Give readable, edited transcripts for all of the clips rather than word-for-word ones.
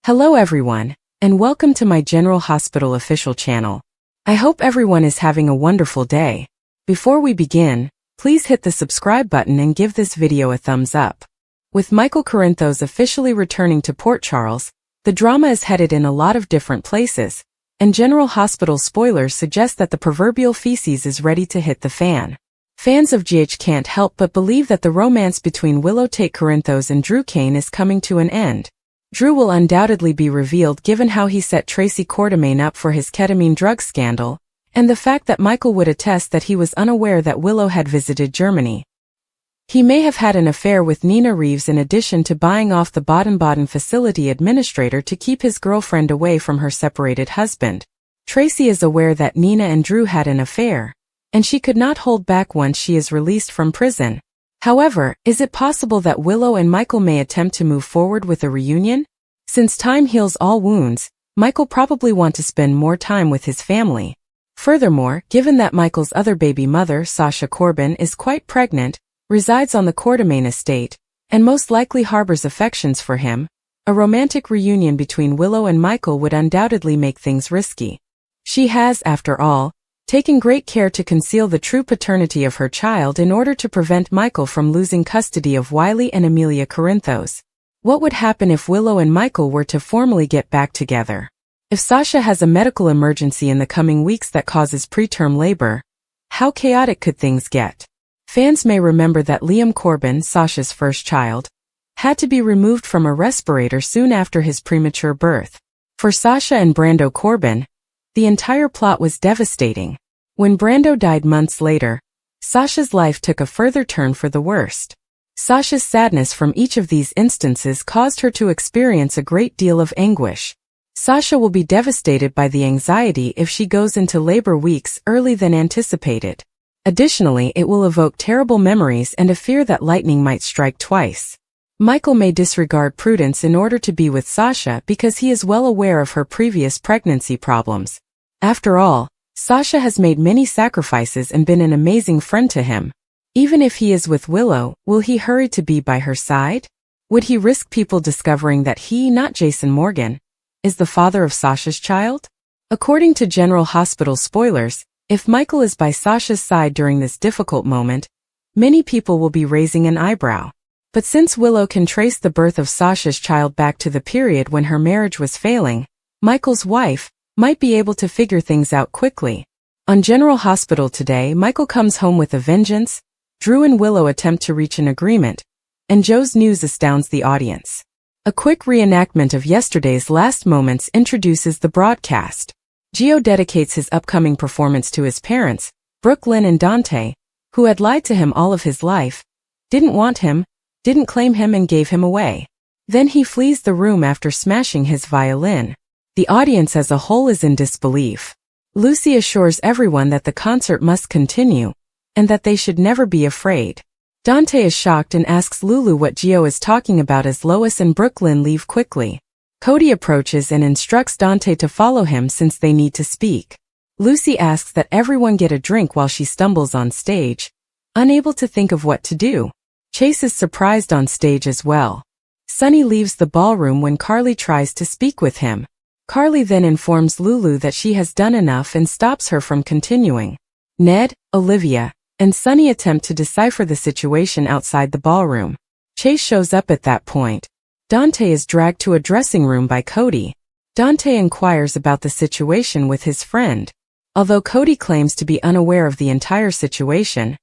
Hello everyone, and welcome to my General Hospital official channel. I hope everyone is having a wonderful day. Before we begin, please hit the subscribe button and give this video a thumbs up. With Michael Corinthos officially returning to Port Charles, the drama is headed in a lot of different places, and General Hospital spoilers suggest that the proverbial feces is ready to hit the fan. Fans of GH can't help but believe that the romance between Willow Tate Corinthos and Drew Cain is coming to an end. Drew will undoubtedly be revealed given how he set Tracy Quartermaine up for his ketamine drug scandal, and the fact that Michael would attest that he was unaware that Willow had visited Germany. He may have had an affair with Nina Reeves in addition to buying off the Baden-Baden facility administrator to keep his girlfriend away from her separated husband. Tracy is aware that Nina and Drew had an affair, and she could not hold back once she is released from prison. However, is it possible that Willow and Michael may attempt to move forward with a reunion? Since time heals all wounds, Michael probably want to spend more time with his family. Furthermore, given that Michael's other baby mother, Sasha Corbin, is quite pregnant, resides on the Quartermaine estate, and most likely harbors affections for him, a romantic reunion between Willow and Michael would undoubtedly make things risky. She has, after all, taken great care to conceal the true paternity of her child in order to prevent Michael from losing custody of Wiley and Amelia Corinthos. What would happen if Willow and Michael were to formally get back together? If Sasha has a medical emergency in the coming weeks that causes preterm labor, how chaotic could things get? Fans may remember that Liam Corbin, Sasha's first child, had to be removed from a respirator soon after his premature birth. For Sasha and Brando Corbin, the entire plot was devastating. When Brando died months later, Sasha's life took a further turn for the worst. Sasha's sadness from each of these instances caused her to experience a great deal of anguish. Sasha will be devastated by the anxiety if she goes into labor weeks earlier than anticipated. Additionally, it will evoke terrible memories and a fear that lightning might strike twice. Michael may disregard prudence in order to be with Sasha because he is well aware of her previous pregnancy problems. After all, Sasha has made many sacrifices and been an amazing friend to him. Even if he is with Willow, will he hurry to be by her side? Would he risk people discovering that he, not Jason Morgan, is the father of Sasha's child? According to General Hospital spoilers, if Michael is by Sasha's side during this difficult moment, many people will be raising an eyebrow. But since Willow can trace the birth of Sasha's child back to the period when her marriage was failing, Michael's wife might be able to figure things out quickly. On General Hospital today, Michael comes home with a vengeance, Drew and Willow attempt to reach an agreement, and Joe's news astounds the audience. A quick reenactment of yesterday's last moments introduces the broadcast. Gio dedicates his upcoming performance to his parents, Brooke Lynn and Dante, who had lied to him all of his life, didn't want him, didn't claim him and gave him away. Then he flees the room after smashing his violin. The audience as a whole is in disbelief. Lucy assures everyone that the concert must continue, and that they should never be afraid. Dante is shocked and asks Lulu what Gio is talking about as Lois and Brooke Lynn leave quickly. Cody approaches and instructs Dante to follow him since they need to speak. Lucy asks that everyone get a drink while she stumbles on stage, unable to think of what to do. Chase is surprised on stage as well. Sonny leaves the ballroom when Carly tries to speak with him. Carly then informs Lulu that she has done enough and stops her from continuing. Ned, Olivia, and Sonny attempt to decipher the situation outside the ballroom. Chase shows up at that point. Dante is dragged to a dressing room by Cody. Dante inquires about the situation with his friend. Although Cody claims to be unaware of the entire situation,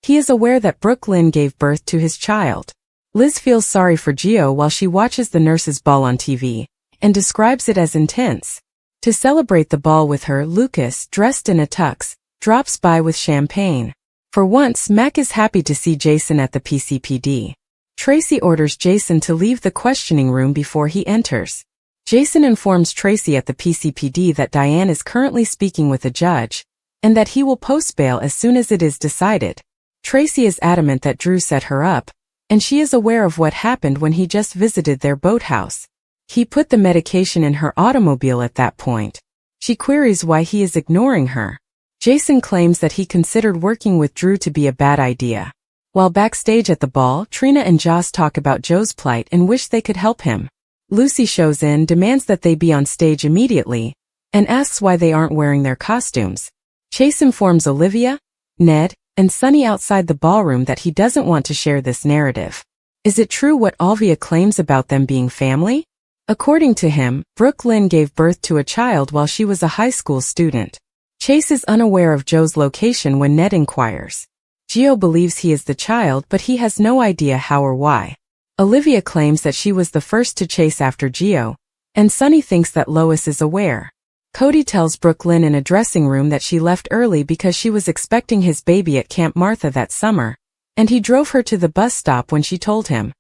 he is aware that Brooke Lynn gave birth to his child. Liz feels sorry for Gio while she watches the nurses' ball on TV, and describes it as intense. To celebrate the ball with her, Lucas, dressed in a tux, drops by with champagne. For once, Mac is happy to see Jason at the PCPD. Tracy orders Jason to leave the questioning room before he enters. Jason informs Tracy at the PCPD that Diane is currently speaking with a judge, and that he will post bail as soon as it is decided. Tracy is adamant that Drew set her up, and she is aware of what happened when he just visited their boathouse. He put the medication in her automobile at that point. She queries why he is ignoring her. Jason claims that he considered working with Drew to be a bad idea. While backstage at the ball, Trina and Joss talk about Joe's plight and wish they could help him. Lucy shows in, demands that they be on stage immediately, and asks why they aren't wearing their costumes. Chase informs Olivia, Ned, and Sunny outside the ballroom that he doesn't want to share this narrative. Is it true what Olivia claims about them being family? According to him, Brooke Lynn gave birth to a child while she was a high school student. Chase is unaware of Joe's location when Ned inquires. Gio believes he is the child, but he has no idea how or why. Olivia claims that she was the first to chase after Gio, and Sunny thinks that Lois is aware. Cody tells Brooke Lynn in a dressing room that she left early because she was expecting his baby at Camp Martha that summer, and he drove her to the bus stop when she told him.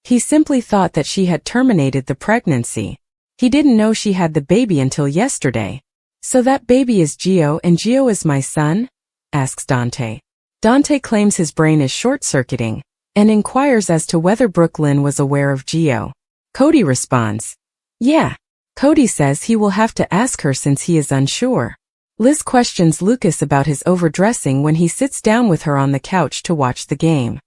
He simply thought that she had terminated the pregnancy. He didn't know she had the baby until yesterday. So that baby is Gio and Gio is my son? Asks Dante. Dante claims his brain is short-circuiting, and inquires as to whether Brooke Lynn was aware of Gio. Cody responds, yeah. Cody says he will have to ask her since he is unsure. Liz questions Lucas about his overdressing when he sits down with her on the couch to watch the game.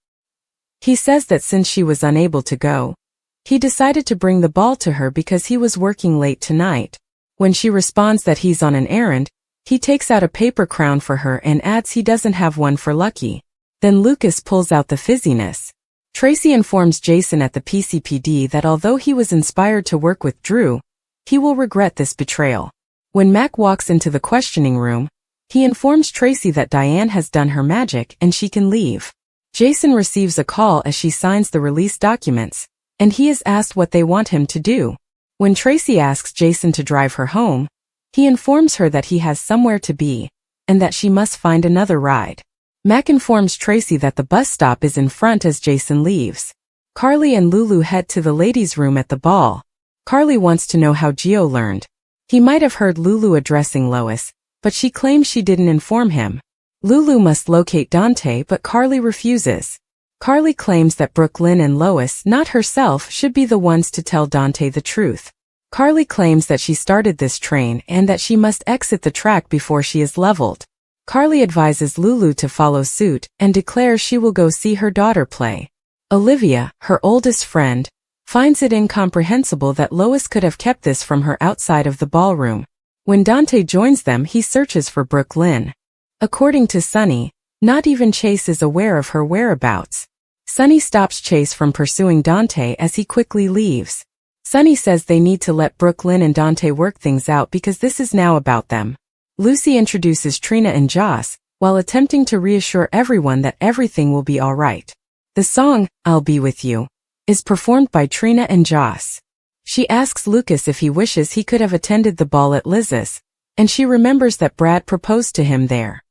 He says that since she was unable to go, he decided to bring the ball to her because he was working late tonight. When she responds that he's on an errand, he takes out a paper crown for her and adds he doesn't have one for Lucky. Then Lucas pulls out the fizziness. Tracy informs Jason at the PCPD that although he was inspired to work with Drew, he will regret this betrayal. When Mac walks into the questioning room, he informs Tracy that Diane has done her magic and she can leave. Jason receives a call as she signs the release documents, and he is asked what they want him to do. When Tracy asks Jason to drive her home, he informs her that he has somewhere to be, and that she must find another ride. Mac informs Tracy that the bus stop is in front as Jason leaves. Carly and Lulu head to the ladies' room at the ball. Carly wants to know how Gio learned. He might have heard Lulu addressing Lois, but she claims she didn't inform him. Lulu must locate Dante, but Carly refuses. Carly claims that Brooke Lynn and Lois, not herself, should be the ones to tell Dante the truth. Carly claims that she started this train and that she must exit the track before she is leveled. Carly advises Lulu to follow suit and declares she will go see her daughter play. Olivia, her oldest friend, finds it incomprehensible that Lois could have kept this from her outside of the ballroom. When Dante joins them, he searches for Brooke Lynn. According to Sunny, not even Chase is aware of her whereabouts. Sunny stops Chase from pursuing Dante as he quickly leaves. Sunny says they need to let Brooke Lynn and Dante work things out because this is now about them. Lucy introduces Trina and Joss, while attempting to reassure everyone that everything will be all right. The song, I'll Be With You, is performed by Trina and Joss. She asks Lucas if he wishes he could have attended the ball at Liz's, and she remembers that Brad proposed to him there.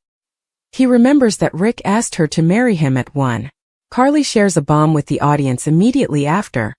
He remembers that Rick asked her to marry him at 1. Carly shares a bomb with the audience immediately after,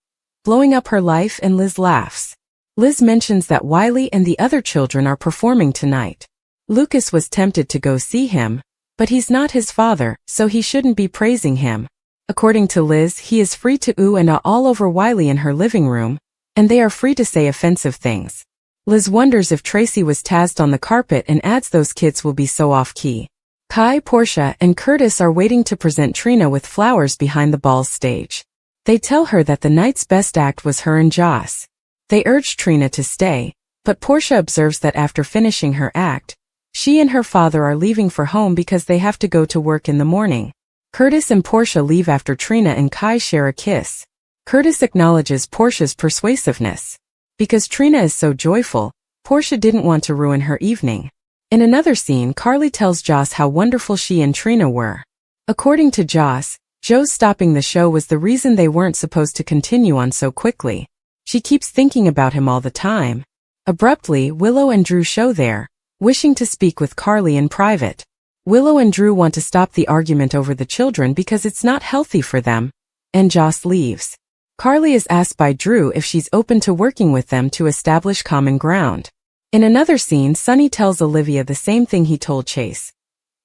blowing up her life, and Liz laughs. Liz mentions that Wiley and the other children are performing tonight. Lucas was tempted to go see him, but he's not his father, so he shouldn't be praising him. According to Liz, he is free to ooh and ah all over Wiley in her living room, and they are free to say offensive things. Liz wonders if Tracy was tazzed on the carpet and adds those kids will be so off-key. Kai, Portia, and Curtis are waiting to present Trina with flowers behind the ball's stage. They tell her that the night's best act was her and Joss. They urge Trina to stay, but Portia observes that after finishing her act, she and her father are leaving for home because they have to go to work in the morning. Curtis and Portia leave after Trina and Kai share a kiss. Curtis acknowledges Portia's persuasiveness. Because Trina is so joyful, Portia didn't want to ruin her evening. In another scene, Carly tells Joss how wonderful she and Trina were. According to Joss, Joe's stopping the show was the reason they weren't supposed to continue on so quickly. She keeps thinking about him all the time. Abruptly, Willow and Drew show there, wishing to speak with Carly in private. Willow and Drew want to stop the argument over the children because it's not healthy for them, and Joss leaves. Carly is asked by Drew if she's open to working with them to establish common ground. In another scene, Sunny tells Olivia the same thing he told Chase.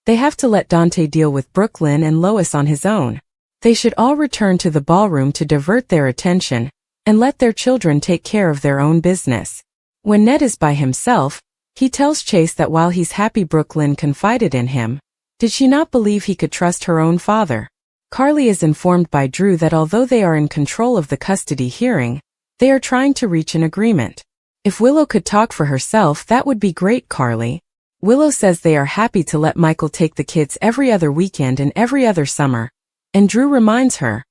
They have to let Dante deal with Brooke Lynn and Lois on his own. They should all return to the ballroom to divert their attention, and let their children take care of their own business. When Ned is by himself, he tells Chase that while he's happy Brooke Lynn confided in him, did she not believe he could trust her own father? Carly is informed by Drew that although they are in control of the custody hearing, They are trying to reach an agreement. If Willow could talk for herself, that would be great, Carly. Willow says they are happy to let Michael take the kids every other weekend and every other summer. And Drew reminds her,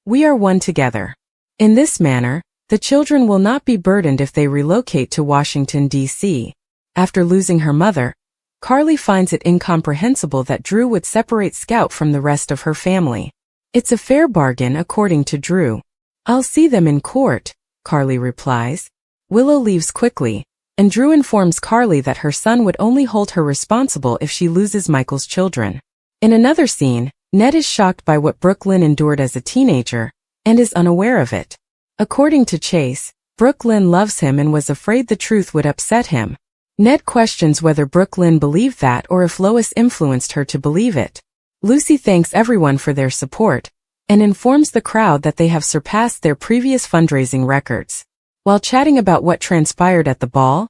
"We are one together." In this manner, the children will not be burdened if they relocate to Washington, D.C. After losing her mother, Carly finds it incomprehensible that Drew would separate Scout from the rest of her family. It's a fair bargain, according to Drew. "I'll see them in court," Carly replies. Willow leaves quickly, and Drew informs Carly that her son would only hold her responsible if she loses Michael's children. In another scene, Ned is shocked by what Brooklyn endured as a teenager, and is unaware of it. According to Chase, Brooklyn loves him and was afraid the truth would upset him. Ned questions whether Brooklyn believed that or if Lois influenced her to believe it. Lucy thanks everyone for their support, and informs the crowd that they have surpassed their previous fundraising records. While chatting about what transpired at the ball,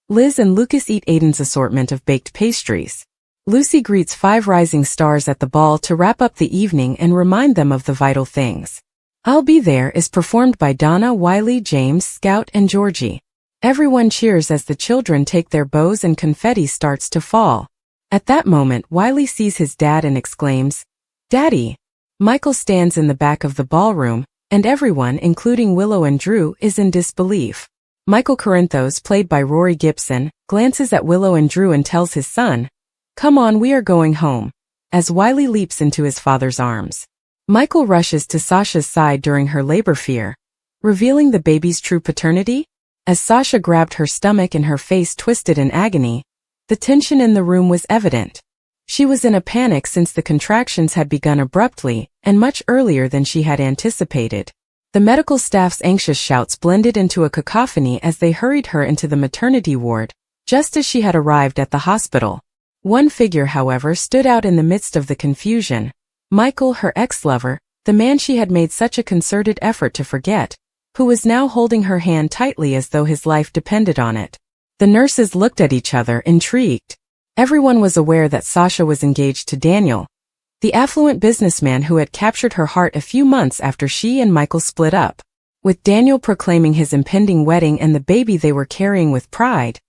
Liz and Lucas eat Aiden's assortment of baked pastries. Lucy greets 5 rising stars at the ball to wrap up the evening and remind them of the vital things. "I'll Be There" is performed by Donna, Wiley, James, Scout, and Georgie. Everyone cheers as the children take their bows and confetti starts to fall. At that moment, Wiley sees his dad and exclaims, "Daddy!" Michael stands in the back of the ballroom, and everyone, including Willow and Drew, is in disbelief. Michael Corinthos, played by Rory Gibson, glances at Willow and Drew and tells his son, "Come on, we are going home," as Wiley leaps into his father's arms. Michael rushes to Sasha's side during her labor fear, revealing the baby's true paternity. As Sasha grabbed her stomach and her face twisted in agony, the tension in the room was evident. She was in a panic since the contractions had begun abruptly and much earlier than she had anticipated. The medical staff's anxious shouts blended into a cacophony as they hurried her into the maternity ward, just as she had arrived at the hospital. One figure, however, stood out in the midst of the confusion. Michael, her ex-lover, the man she had made such a concerted effort to forget, who was now holding her hand tightly as though his life depended on it. The nurses looked at each other, intrigued. Everyone was aware that Sasha was engaged to Daniel, the affluent businessman who had captured her heart a few months after she and Michael split up. With Daniel proclaiming his impending wedding and the baby they were carrying with pride,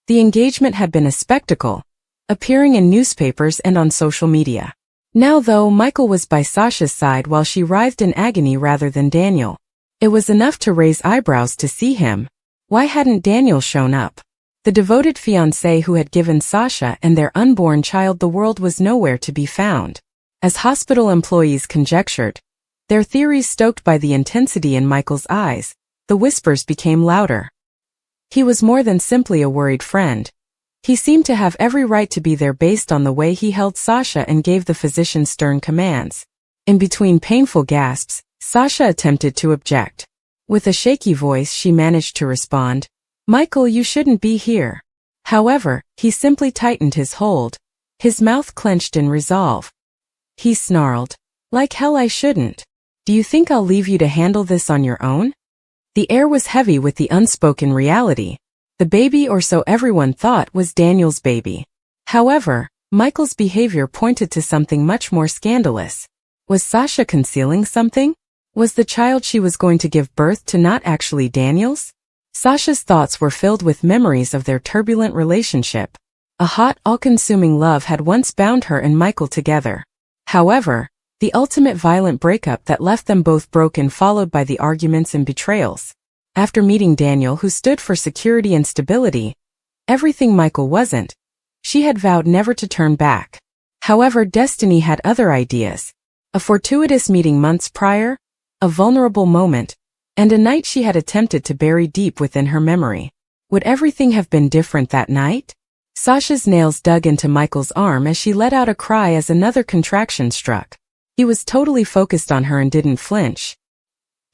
the engagement had been a spectacle, appearing in newspapers and on social media. Now, though, Michael was by Sasha's side while she writhed in agony rather than Daniel. It was enough to raise eyebrows to see him. Why hadn't Daniel shown up? The devoted fiancé who had given Sasha and their unborn child the world was nowhere to be found. As hospital employees conjectured, their theories stoked by the intensity in Michael's eyes, the whispers became louder. He was more than simply a worried friend. He seemed to have every right to be there based on the way he held Sasha and gave the physician stern commands. In between painful gasps, Sasha attempted to object. With a shaky voice, she managed to respond, "Michael, you shouldn't be here." However, he simply tightened his hold, his mouth clenched in resolve. He snarled, "Like hell I shouldn't. Do you think I'll leave you to handle this on your own?" The air was heavy with the unspoken reality. The baby, or so everyone thought, was Daniel's baby. However, Michael's behavior pointed to something much more scandalous. Was Sasha concealing something? Was the child she was going to give birth to not actually Daniel's? Sasha's thoughts were filled with memories of their turbulent relationship. A hot, all-consuming love had once bound her and Michael together. However, the ultimate violent breakup that left them both broken followed by the arguments and betrayals. After meeting Daniel, who stood for security and stability, everything Michael wasn't, she had vowed never to turn back. However, destiny had other ideas. A fortuitous meeting months prior, a vulnerable moment, and a night she had attempted to bury deep within her memory. Would everything have been different that night? Sasha's nails dug into Michael's arm as she let out a cry as another contraction struck. He was totally focused on her and didn't flinch.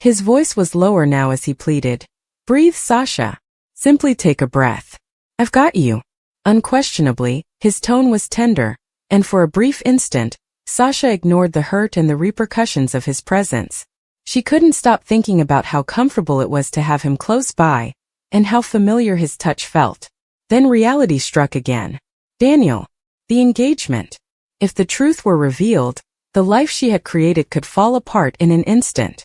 His voice was lower now as he pleaded, "Breathe, Sasha. Simply take a breath. I've got you." Unquestionably, his tone was tender, and for a brief instant, Sasha ignored the hurt and the repercussions of his presence. She couldn't stop thinking about how comfortable it was to have him close by, and how familiar his touch felt. Then reality struck again. Daniel. The engagement. If the truth were revealed, the life she had created could fall apart in an instant.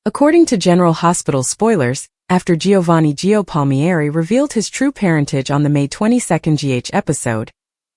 According to General Hospital spoilers, after Giovanni Gio Palmieri revealed his true parentage on the May 22 GH episode,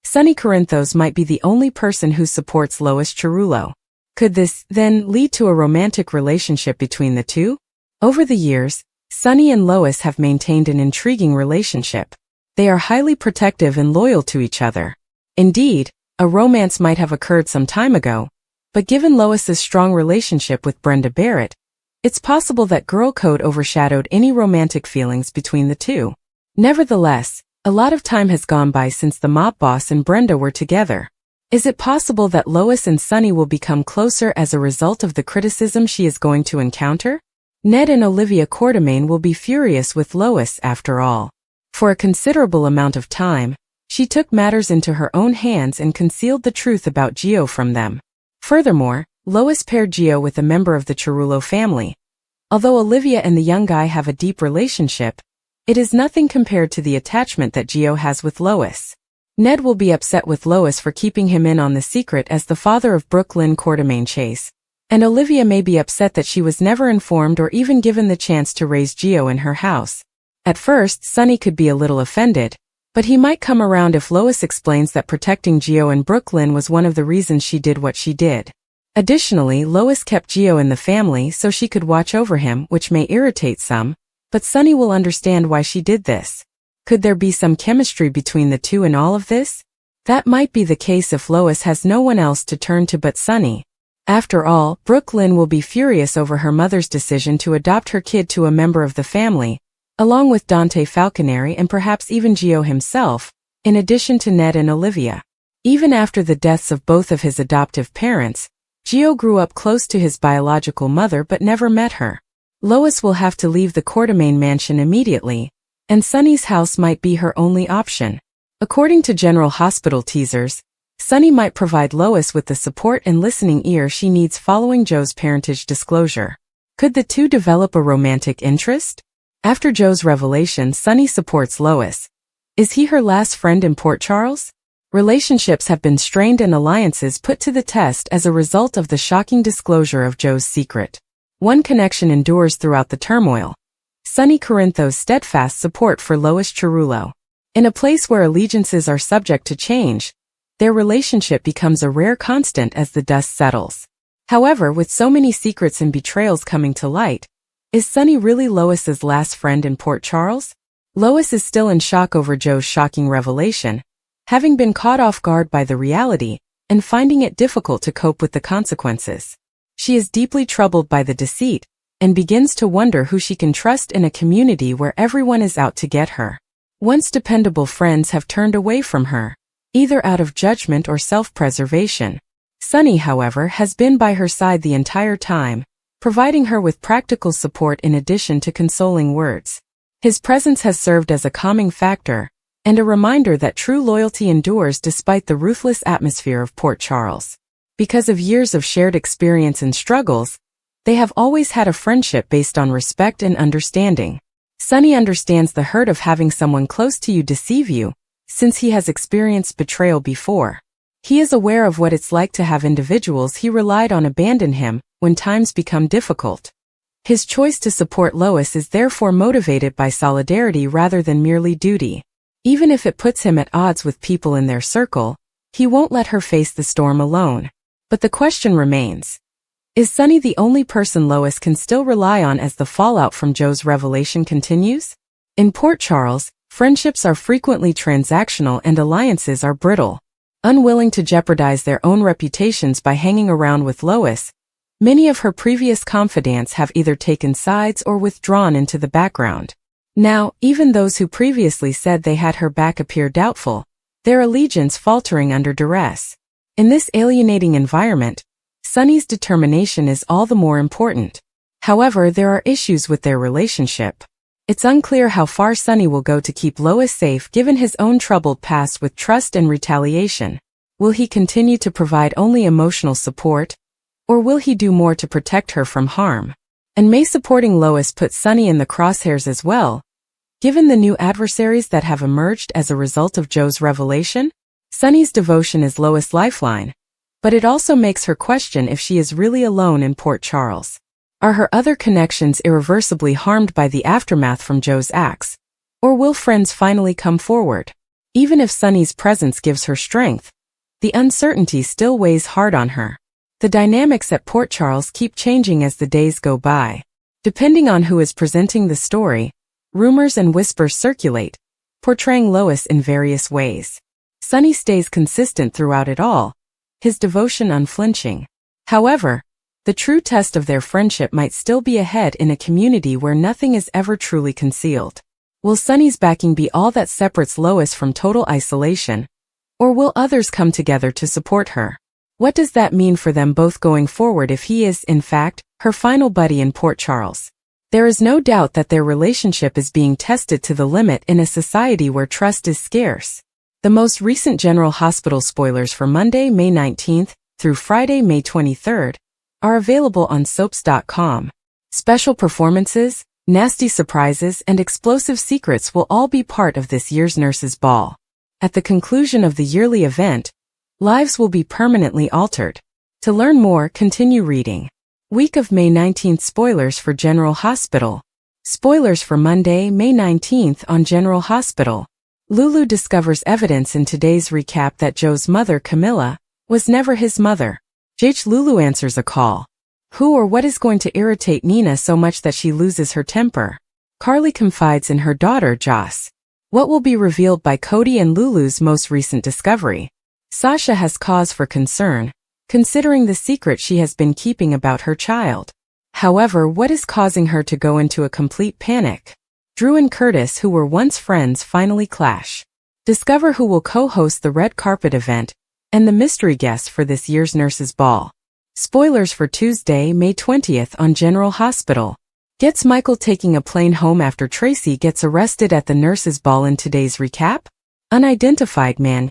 Sonny Corinthos might be the only person who supports Lois Cerullo. Could this, then, lead to a romantic relationship between the two? Over the years, Sonny and Lois have maintained an intriguing relationship. They are highly protective and loyal to each other. Indeed, a romance might have occurred some time ago, but given Lois's strong relationship with Brenda Barrett, it's possible that girl code overshadowed any romantic feelings between the two. Nevertheless, a lot of time has gone by since the mob boss and Brenda were together. Is it possible that Lois and Sonny will become closer as a result of the criticism she is going to encounter? Ned and Olivia Quartermaine will be furious with Lois after all. For a considerable amount of time, she took matters into her own hands and concealed the truth about Gio from them. Furthermore, Lois paired Gio with a member of the Cerullo family. Although Olivia and the young guy have a deep relationship, it is nothing compared to the attachment that Gio has with Lois. Ned will be upset with Lois for keeping him in on the secret as the father of Brooke Lynn Quartermaine Chase, and Olivia may be upset that she was never informed or even given the chance to raise Gio in her house. At first, Sonny could be a little offended, but he might come around if Lois explains that protecting Gio and Brooke Lynn was one of the reasons she did what she did. Additionally, Lois kept Gio in the family so she could watch over him, which may irritate some, but Sonny will understand why she did this. Could there be some chemistry between the two in all of this? That might be the case if Lois has no one else to turn to but Sonny. After all, Brooke Lynn will be furious over her mother's decision to adopt her kid to a member of the family, along with Dante Falconeri and perhaps even Gio himself, in addition to Ned and Olivia. Even after the deaths of both of his adoptive parents, Gio grew up close to his biological mother but never met her. Lois will have to leave the Quartermaine mansion immediately, and Sonny's house might be her only option. According to General Hospital teasers, Sonny might provide Lois with the support and listening ear she needs following Joe's parentage disclosure. Could the two develop a romantic interest? After Joe's revelation, Sonny supports Lois. Is he her last friend in Port Charles? Relationships have been strained and alliances put to the test as a result of the shocking disclosure of Joe's secret. One connection endures throughout the turmoil: Sonny Corinthos' steadfast support for Lois Cerullo. In a place where allegiances are subject to change, their relationship becomes a rare constant as the dust settles. However, with so many secrets and betrayals coming to light, is Sonny really Lois's last friend in Port Charles? Lois is still in shock over Joe's shocking revelation, having been caught off guard by the reality and finding it difficult to cope with the consequences. She is deeply troubled by the deceit and begins to wonder who she can trust in a community where everyone is out to get her. Once dependable friends have turned away from her, either out of judgment or self-preservation. Sonny, however, has been by her side the entire time, providing her with practical support in addition to consoling words. His presence has served as a calming factor and a reminder that true loyalty endures despite the ruthless atmosphere of Port Charles. Because of years of shared experience and struggles, they have always had a friendship based on respect and understanding. Sonny understands the hurt of having someone close to you deceive you, since he has experienced betrayal before. He is aware of what it's like to have individuals he relied on abandon him when times become difficult. His choice to support Lois is therefore motivated by solidarity rather than merely duty. Even if it puts him at odds with people in their circle, he won't let her face the storm alone. But the question remains: is Sonny the only person Lois can still rely on as the fallout from Joe's revelation continues? In Port Charles, friendships are frequently transactional and alliances are brittle. Unwilling to jeopardize their own reputations by hanging around with Lois, many of her previous confidants have either taken sides or withdrawn into the background. Now, even those who previously said they had her back appear doubtful, their allegiance faltering under duress. In this alienating environment, Sonny's determination is all the more important. However, there are issues with their relationship. It's unclear how far Sonny will go to keep Lois safe given his own troubled past with trust and retaliation. Will he continue to provide only emotional support, or will he do more to protect her from harm? And may supporting Lois put Sonny in the crosshairs as well, given the new adversaries that have emerged as a result of Joe's revelation? Sonny's devotion is Lois' lifeline, but it also makes her question if she is really alone in Port Charles. Are her other connections irreversibly harmed by the aftermath from Joe's acts? Or will friends finally come forward? Even if Sunny's presence gives her strength, the uncertainty still weighs hard on her. The dynamics at Port Charles keep changing as the days go by. Depending on who is presenting the story, rumors and whispers circulate, portraying Lois in various ways. Sunny stays consistent throughout it all, his devotion unflinching. However, the true test of their friendship might still be ahead in a community where nothing is ever truly concealed. Will Sunny's backing be all that separates Lois from total isolation? Or will others come together to support her? What does that mean for them both going forward if he is, in fact, her final buddy in Port Charles? There is no doubt that their relationship is being tested to the limit in a society where trust is scarce. The most recent General Hospital spoilers for Monday, May 19th through Friday, May 23rd, are available on Soaps.com. Special performances, nasty surprises, and explosive secrets will all be part of this year's Nurses' Ball. At the conclusion of the yearly event, lives will be permanently altered. To learn more, continue reading. Week of May 19th spoilers for General Hospital. Spoilers for Monday, May 19th on General Hospital. Lulu discovers evidence in today's recap that Joe's mother, Camilla, was never his mother. Lulu answers a call. Who or what is going to irritate Nina so much that she loses her temper? Carly confides in her daughter, Joss. What will be revealed by Cody and Lulu's most recent discovery? Sasha has cause for concern, considering the secret she has been keeping about her child. However, what is causing her to go into a complete panic? Drew and Curtis, who were once friends, finally clash. Discover who will co-host the red carpet event and the mystery guest for this year's Nurses' Ball. Spoilers for Tuesday, May 20th on General Hospital. Gets Michael taking a plane home after Tracy gets arrested at the Nurses' Ball in today's recap? Unidentified man.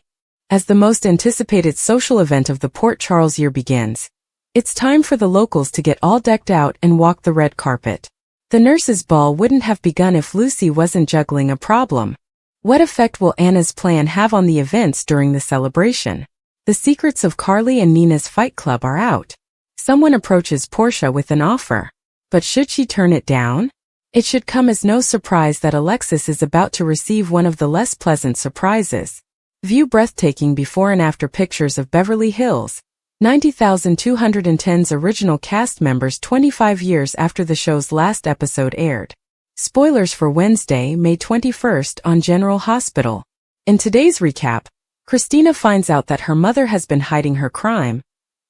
As the most anticipated social event of the Port Charles year begins, it's time for the locals to get all decked out and walk the red carpet. The Nurses' Ball wouldn't have begun if Lucy wasn't juggling a problem. What effect will Anna's plan have on the events during the celebration? The secrets of Carly and Nina's fight club are out. Someone approaches Portia with an offer. But should she turn it down? It should come as no surprise that Alexis is about to receive one of the less pleasant surprises. View breathtaking before and after pictures of Beverly Hills 90,210's original cast members 25 years after the show's last episode aired. Spoilers for Wednesday, May 21st on General Hospital. In today's recap, Christina finds out that her mother has been hiding her crime,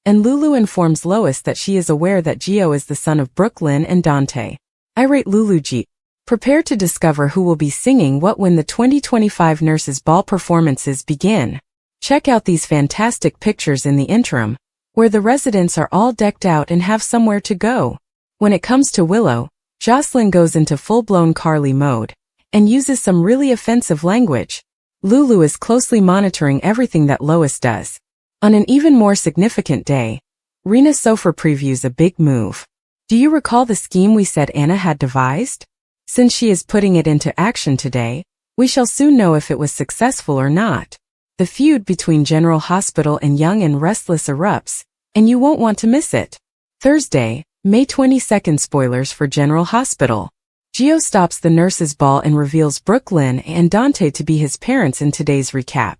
and Lulu informs Lois that she is aware that Gio is the son of Brooklyn and Dante. Irate Lulu G. Prepare to discover who will be singing what when the 2025 Nurses' Ball performances begin. Check out these fantastic pictures in the interim, where the residents are all decked out and have somewhere to go. When it comes to Willow, Jocelyn goes into full-blown Carly mode and uses some really offensive language. Lulu is closely monitoring everything that Lois does. On an even more significant day, Rena Sofer previews a big move. Do you recall the scheme we said Anna had devised? Since she is putting it into action today, we shall soon know if it was successful or not. The feud between General Hospital and Young and Restless erupts, and you won't want to miss it. Thursday, May 22nd spoilers for General Hospital. Gio stops the Nurses' Ball and reveals Brooklyn and Dante to be his parents in today's recap.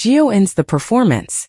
Gio ends the performance.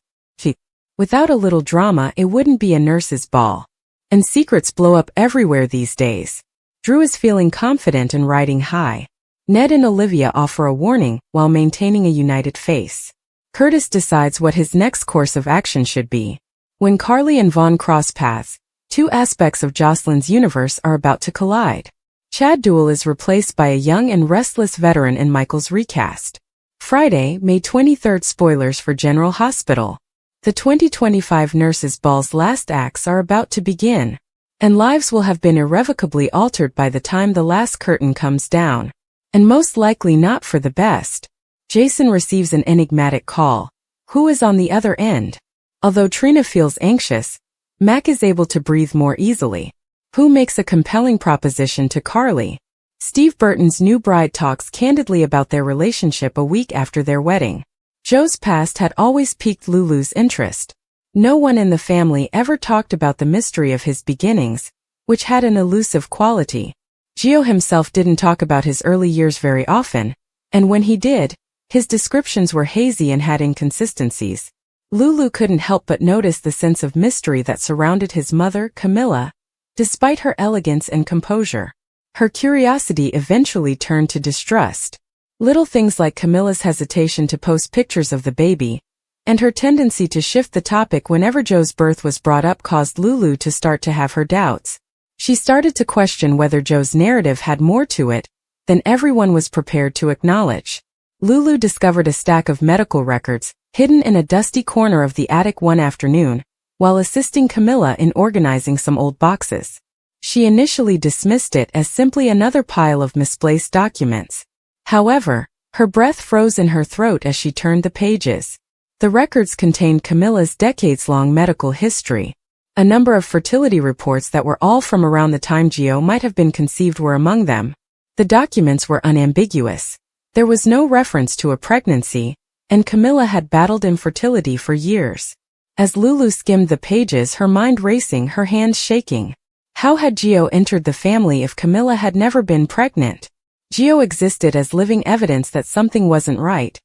Without a little drama, it wouldn't be a Nurses' Ball. And secrets blow up everywhere these days. Drew is feeling confident and riding high. Ned and Olivia offer a warning while maintaining a united face. Curtis decides what his next course of action should be. When Carly and Vaughn cross paths, two aspects of Jocelyn's universe are about to collide. Chad Duell is replaced by a young and restless veteran in Michael's recast. Friday, May 23rd spoilers for General Hospital. The 2025 Nurses' Ball's last acts are about to begin, and lives will have been irrevocably altered by the time the last curtain comes down, and most likely not for the best. Jason receives an enigmatic call. Who is on the other end? Although Trina feels anxious, Mac is able to breathe more easily. Who makes a compelling proposition to Carly? Steve Burton's new bride talks candidly about their relationship a week after their wedding. Joe's past had always piqued Lulu's interest. No one in the family ever talked about the mystery of his beginnings, which had an elusive quality. Gio himself didn't talk about his early years very often, and when he did, his descriptions were hazy and had inconsistencies. Lulu couldn't help but notice the sense of mystery that surrounded his mother, Camilla, despite her elegance and composure. Her curiosity eventually turned to distrust. Little things like Camilla's hesitation to post pictures of the baby, and her tendency to shift the topic whenever Joe's birth was brought up caused Lulu to start to have her doubts. She started to question whether Joe's narrative had more to it than everyone was prepared to acknowledge. Lulu discovered a stack of medical records hidden in a dusty corner of the attic one afternoon, while assisting Camilla in organizing some old boxes. She initially dismissed it as simply another pile of misplaced documents. However, her breath froze in her throat as she turned the pages. The records contained Camilla's decades-long medical history. A number of fertility reports that were all from around the time Gio might have been conceived were among them. The documents were unambiguous. There was no reference to a pregnancy, and Camilla had battled infertility for years. As Lulu skimmed the pages, her mind racing, her hands shaking. How had Gio entered the family if Camilla had never been pregnant? Gio existed as living evidence that something wasn't right,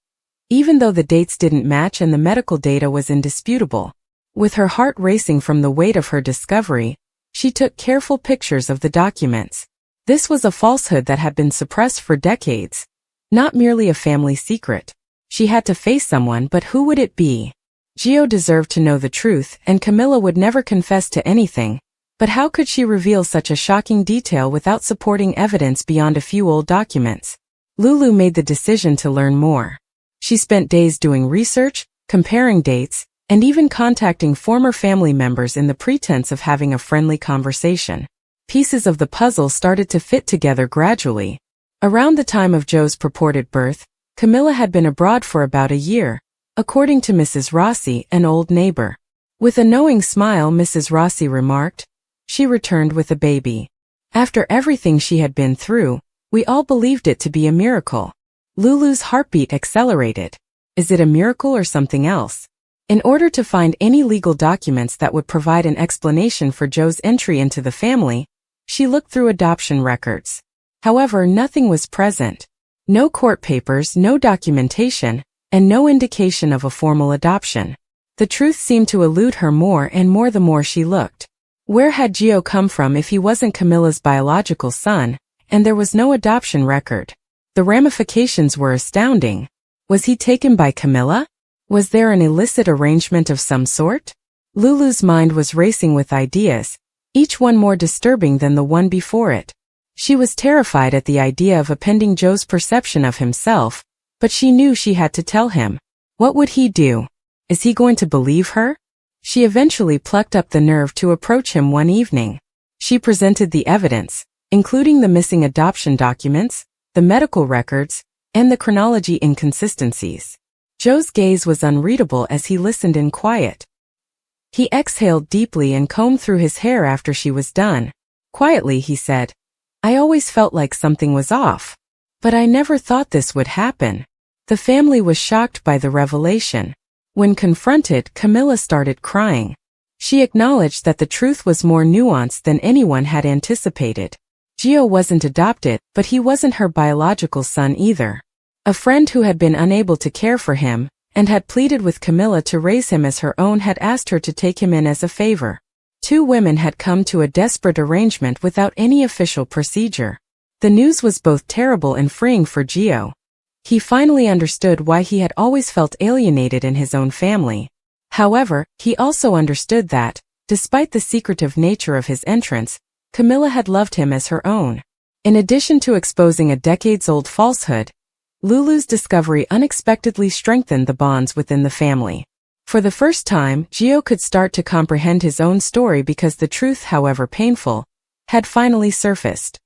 even though the dates didn't match and the medical data was indisputable. With her heart racing from the weight of her discovery, she took careful pictures of the documents. This was a falsehood that had been suppressed for decades, not merely a family secret. She had to face someone, but who would it be? Gio deserved to know the truth, and Camilla would never confess to anything. But how could she reveal such a shocking detail without supporting evidence beyond a few old documents? Lulu made the decision to learn more. She spent days doing research, comparing dates, and even contacting former family members in the pretense of having a friendly conversation. Pieces of the puzzle started to fit together gradually. Around the time of Joe's purported birth, Camilla had been abroad for about a year, according to Mrs. Rossi, an old neighbor. With a knowing smile, Mrs. Rossi remarked, "She returned with a baby. After everything she had been through, we all believed it to be a miracle." Lulu's heartbeat accelerated. Is it a miracle or something else? In order to find any legal documents that would provide an explanation for Joe's entry into the family, she looked through adoption records. However, nothing was present. No court papers, no documentation, and no indication of a formal adoption. The truth seemed to elude her more and more the more she looked. Where had Gio come from if he wasn't Camilla's biological son, and there was no adoption record? The ramifications were astounding. Was he taken by Camilla? Was there an illicit arrangement of some sort? Lulu's mind was racing with ideas, each one more disturbing than the one before it. She was terrified at the idea of upending Joe's perception of himself, but she knew she had to tell him. What would he do? Is he going to believe her? She eventually plucked up the nerve to approach him one evening. She presented the evidence, including the missing adoption documents, the medical records, and the chronology inconsistencies. Joe's gaze was unreadable as he listened in quiet. He exhaled deeply and combed through his hair after she was done. Quietly he said, "I always felt like something was off. But I never thought this would happen." The family was shocked by the revelation. When confronted, Camilla started crying. She acknowledged that the truth was more nuanced than anyone had anticipated. Gio wasn't adopted, but he wasn't her biological son either. A friend who had been unable to care for him, and had pleaded with Camilla to raise him as her own, had asked her to take him in as a favor. Two women had come to a desperate arrangement without any official procedure. The news was both terrible and freeing for Gio. He finally understood why he had always felt alienated in his own family. However, he also understood that, despite the secretive nature of his entrance, Camilla had loved him as her own. In addition to exposing a decades-old falsehood, Lulu's discovery unexpectedly strengthened the bonds within the family. For the first time, Gio could start to comprehend his own story because the truth, however painful, had finally surfaced.